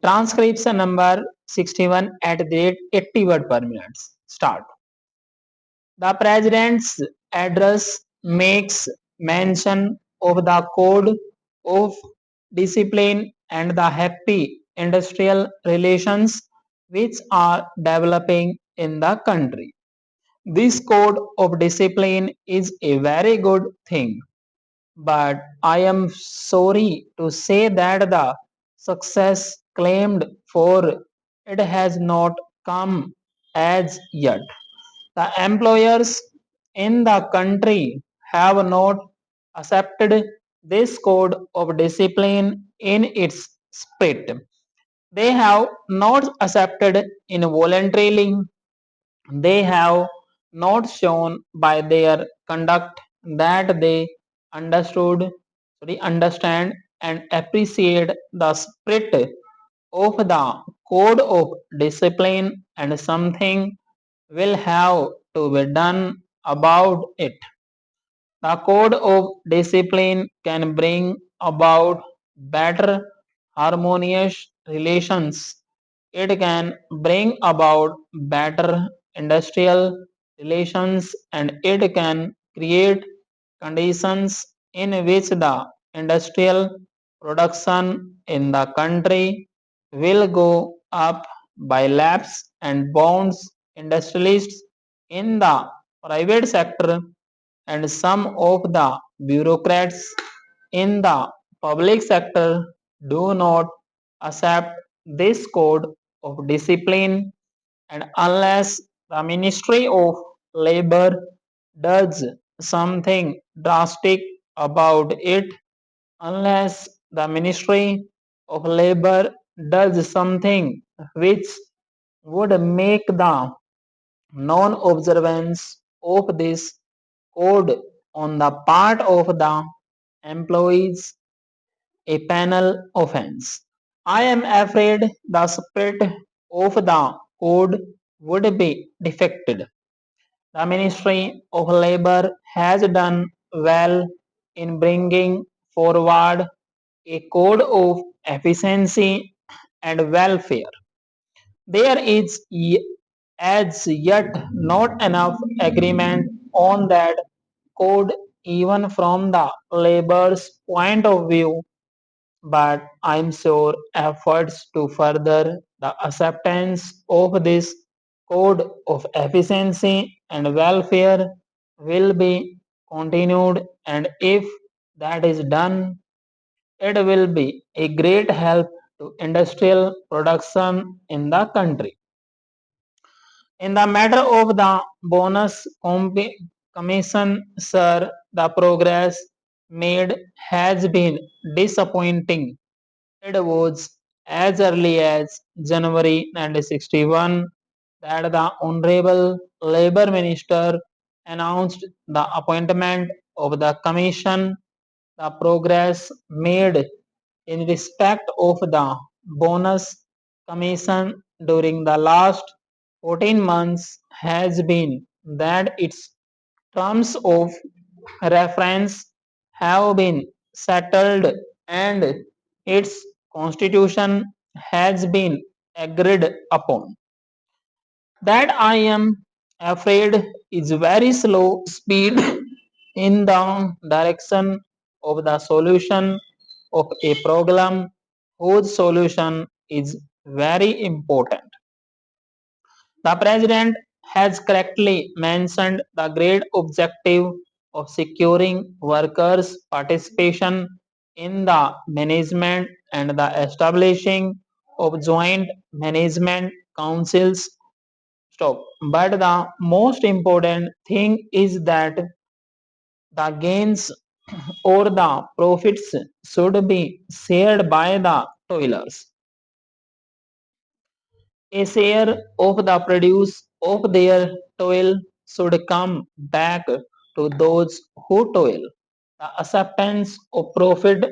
Transcription number 61 at the rate 80 word per minute. Start. The President's address makes mention of the code of discipline and the happy industrial relations which are developing in the country. This code of discipline is a very good thing, but I am sorry to say that the success claimed for it has not come as yet. The employers in the country have not accepted this code of discipline in its spirit. They have not accepted in voluntarily. They have not shown by their conduct that they understand and appreciate the spirit of the code of discipline, and something will have to be done about it. The code of discipline can bring about better harmonious relations. It can bring about better industrial relations, and it can create conditions in which the industrial production in the country will go up by leaps and bounds. Industrialists in the private sector and some of the bureaucrats in the public sector do not accept this code of discipline, and unless the Ministry of Labor does something drastic about it, unless the Ministry of Labor does something which would make the non-observance of this code on the part of the employees a penal offense. I am afraid the spirit of the code would be defected. The Ministry of Labor has done well in bringing forward a code of efficiency and welfare. There is as yet not enough agreement on that code even from the labor's point of view, but I'm sure efforts to further the acceptance of this code of efficiency and welfare will be continued, and if that is done, it will be a great help to industrial production in the country. In the matter of the bonus commission, sir, the progress made has been disappointing. It was as early as January 1961 that the Honorable Labour Minister announced the appointment of the commission. The progress made in respect of the bonus commission during the last 14 months has been that its terms of reference have been settled and its constitution has been agreed upon. That I am afraid is very slow speed in the direction of the solution of a problem whose solution is very important. The President has correctly mentioned the great objective of securing workers' participation in the management and the establishing of joint management councils. Stop. But the most important thing is that the gains or the profits should be shared by the toilers. A share of the produce of their toil should come back to those who toil. The acceptance of profit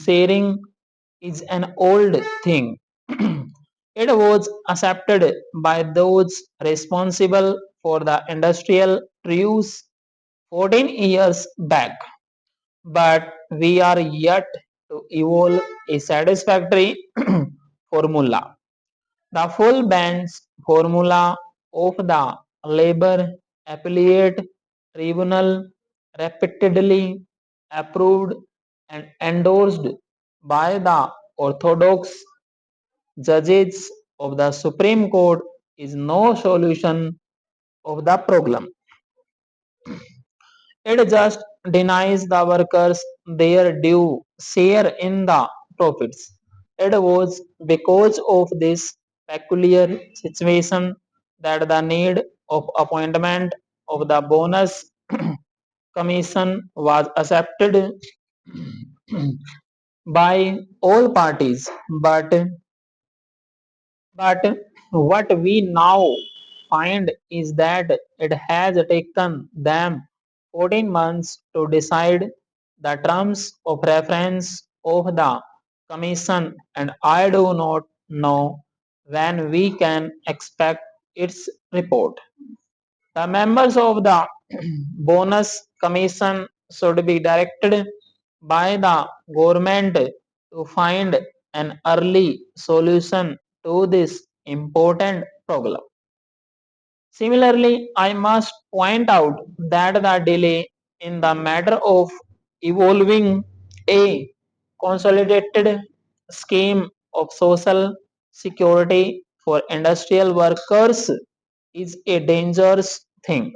sharing is an old thing. It was accepted by those responsible for the industrial truce 14 years back, but we are yet to evolve a satisfactory formula. The full bench formula of the Labour Appellate Tribunal, repeatedly approved and endorsed by the orthodox judges of the Supreme Court, is no solution of the problem. It just denies the workers their due share in the profits. It was because of this peculiar situation that the need of appointment of the bonus commission was accepted by all parties. But what we now find is that it has taken them 14 months to decide the terms of reference of the Commission, and I do not know when we can expect its report. The members of the Bonus Commission should be directed by the government to find an early solution to this important problem. Similarly, I must point out that the delay in the matter of evolving a consolidated scheme of social security for industrial workers is a dangerous thing.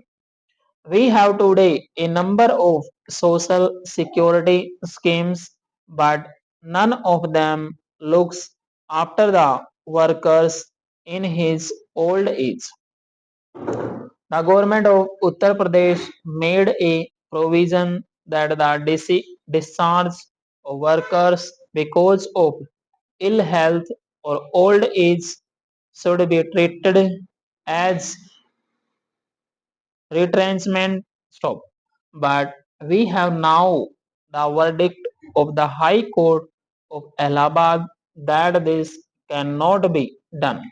We have today a number of social security schemes, but none of them looks after the workers in his old age. The government of Uttar Pradesh made a provision that the discharge of workers because of ill health or old age should be treated as retrenchment stop. But we have now the verdict of the High Court of Allahabad that this cannot be done.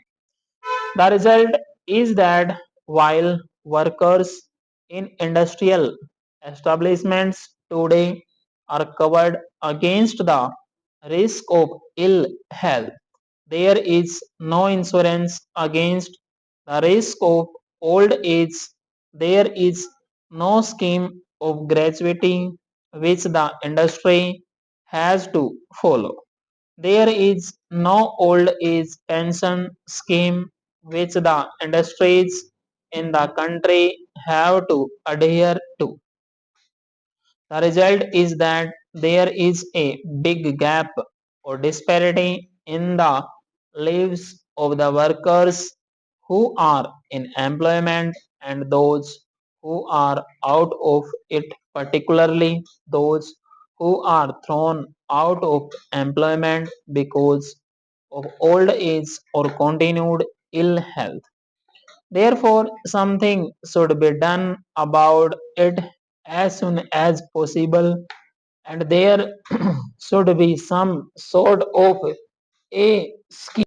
The result is that while workers in industrial establishments today are covered against the risk of ill health, there is no insurance against the risk of old age. There is no scheme of gratuity which the industry has to follow. There is no old age pension scheme which the industries in the country have to adhere to. The result is that there is a big gap or disparity in the lives of the workers who are in employment and those who are out of it, particularly those who are thrown out of employment because of old age or continued ill health. Therefore, something should be done about it as soon as possible, and there should be some sort of a scheme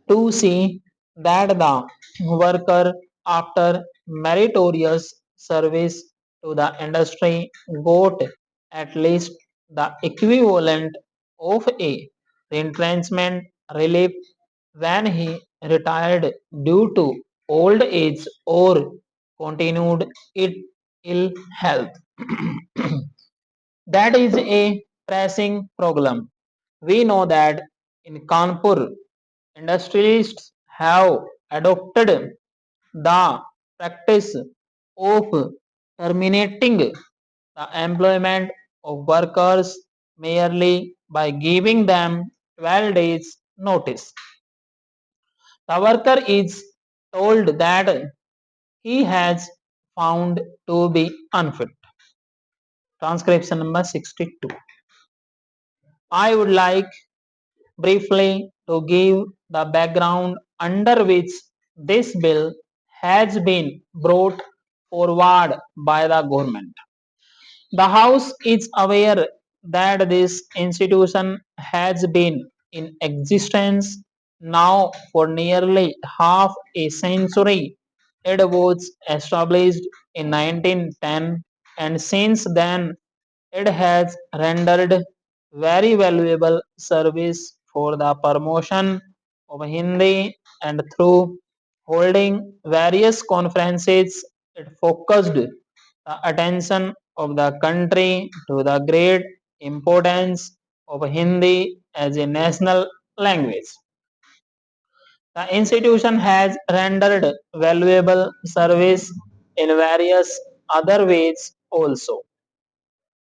to see that the worker, after meritorious service to the industry, got at least the equivalent of a retrenchment relief when he retired due to old age or continued ill health. That is a pressing problem. We know that in Kanpur, industrialists have adopted the practice of terminating the employment of workers merely by giving them 12 days notice. The worker is told that he has found to be unfit. Transcription number 62. I would like briefly to give the background under which this bill has been brought forward by the government. The House is aware that this institution has been in existence now for nearly half a century. It was established in 1910, and since then it has rendered very valuable service for the promotion of Hindi, and through holding various conferences, it focused the attention of the country to the great importance of Hindi as a national language. The institution has rendered valuable service in various other ways also.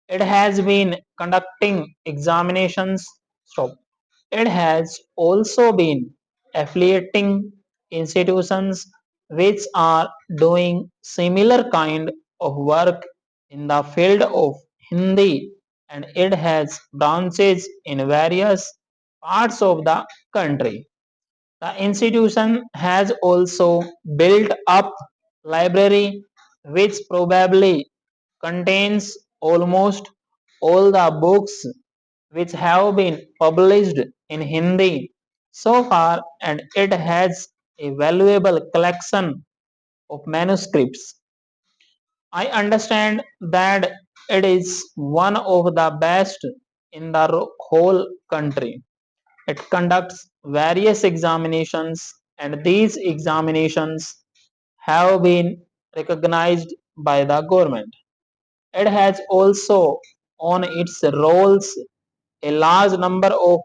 It has been conducting examinations. So it has also been affiliating institutions which are doing similar kind of work in the field of Hindi, and it has branches in various parts of the country. The institution has also built up library which probably contains almost all the books which have been published in Hindi so far, and it has a valuable collection of manuscripts. I understand that it is one of the best in the whole country. It conducts various examinations, and these examinations have been recognized by the government. It has also on its rolls a large number of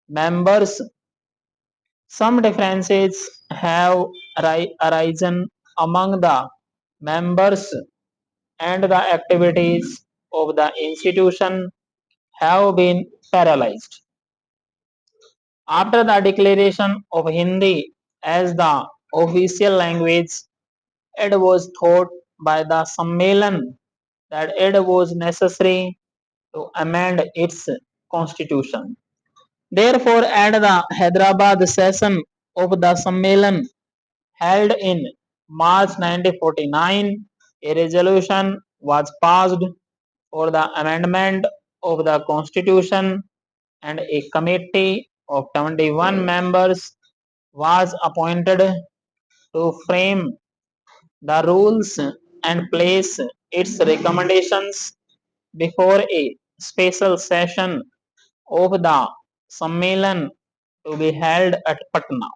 members. Some differences have arisen among the members, and the activities of the institution have been paralyzed. After the declaration of Hindi as the official language, it was thought by the Sammelan that it was necessary to amend its constitution. Therefore, at the Hyderabad session of the Sammelan held in March 1949, a resolution was passed for the amendment of the constitution, and a committee of 21 members was appointed to frame the rules and place its recommendations before a special session of the Sammelan to be held at Patna.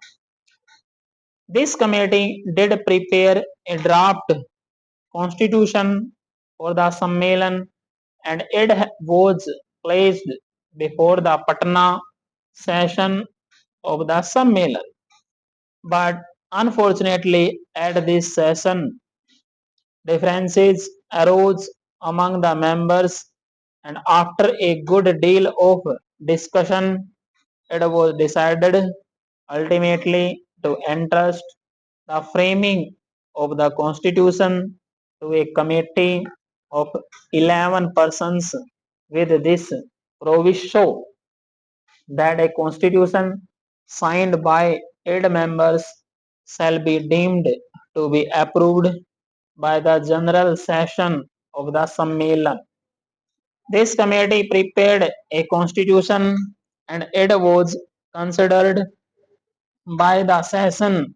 This committee did prepare a draft constitution for the Sammelan, and it was placed before the Patna session of the Sammelan. But unfortunately, at this session, differences arose among the members, and after a good deal of discussion, it was decided ultimately to entrust the framing of the constitution to a committee of 11 persons, with this proviso that a constitution signed by 8 members shall be deemed to be approved by the general session of the Sammelan. This committee prepared a constitution, and it was considered by the session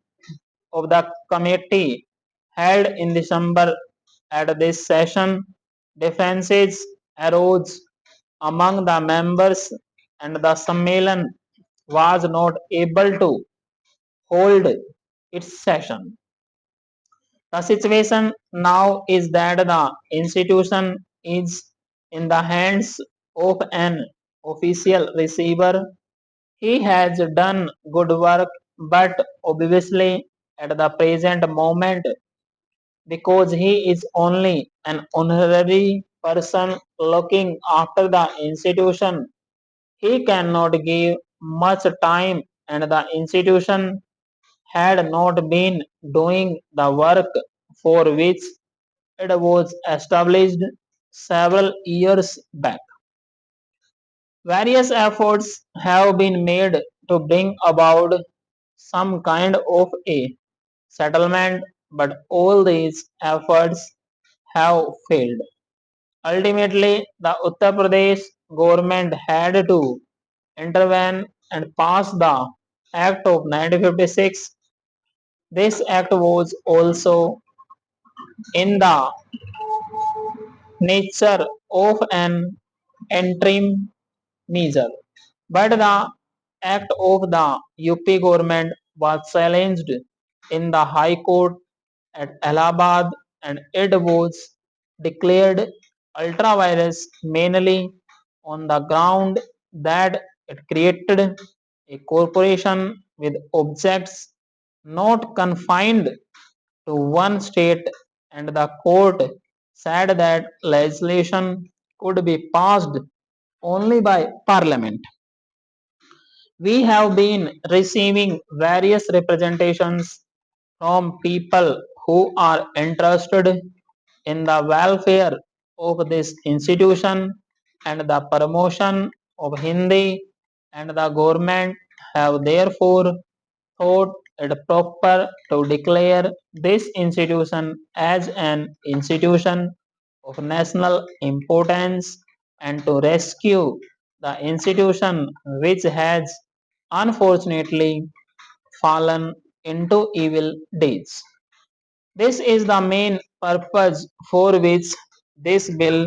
of the committee held in December. At this session, differences arose among the members, and the Sammelan was not able to hold its session. The situation now is that the institution is in the hands of an official receiver. He has done good work, but obviously at the present moment, because he is only an honorary person looking after the institution, he cannot give much time, and the institution had not been doing the work for which it was established several years back. Various efforts have been made to bring about some kind of a settlement, but all these efforts have failed. Ultimately, the Uttar Pradesh government had to intervene and pass the Act of 1956. This act was also in the nature of an interim measure, but the act of the UP government was challenged in the High Court at Allahabad, and it was declared ultra-virus mainly on the ground that it created a corporation with objects not confined to one state, and the court said that legislation could be passed only by parliament. We have been receiving various representations from people who are interested in the welfare of this institution and the promotion of Hindi, and the government have therefore thought it proper to declare this institution as an institution of national importance and to rescue the institution which has unfortunately fallen into evil deeds. This is the main purpose for which this bill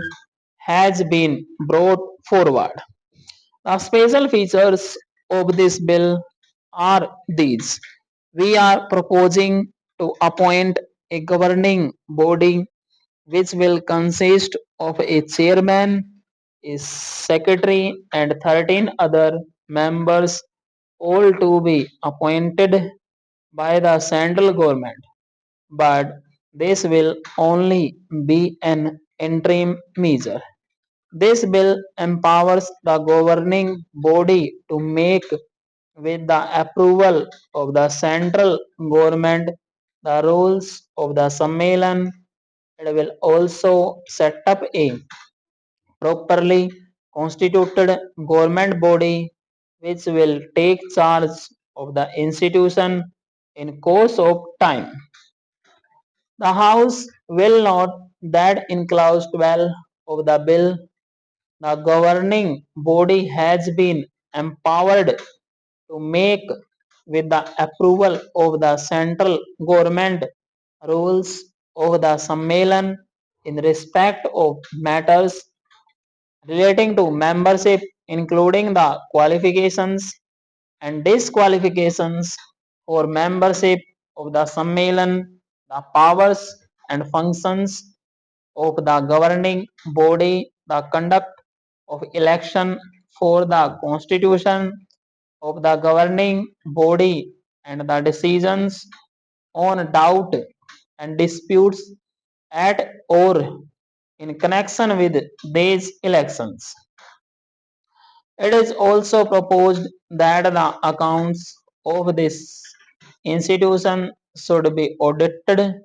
has been brought forward. The special features of this bill are these. We are proposing to appoint a governing body which will consist of a chairman, a secretary, and 13 other members, all to be appointed by the central government. But this will only be an interim measure. This bill empowers the governing body to make, with the approval of the central government, the rules of the Sammelan. It will also set up a properly constituted government body which will take charge of the institution in course of time. The House will note that in clause 12 of the bill, the governing body has been empowered to make, with the approval of the central government, rules of the Sammelan in respect of matters relating to membership, including the qualifications and disqualifications for membership of the Sammelan, the powers and functions of the governing body, the conduct of election for the constitution of the governing body, and the decisions on doubt and disputes at or in connection with these elections. It is also proposed that the accounts of this institution should be audited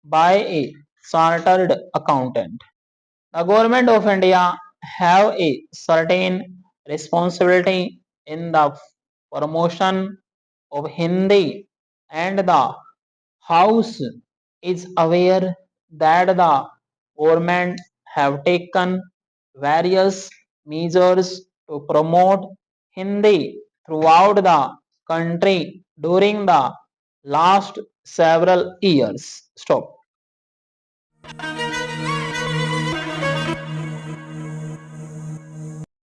by a chartered accountant. The government of India have a certain responsibility in the promotion of Hindi, and the House is aware that the government have taken various measures to promote Hindi throughout the country during the last several years. Stop.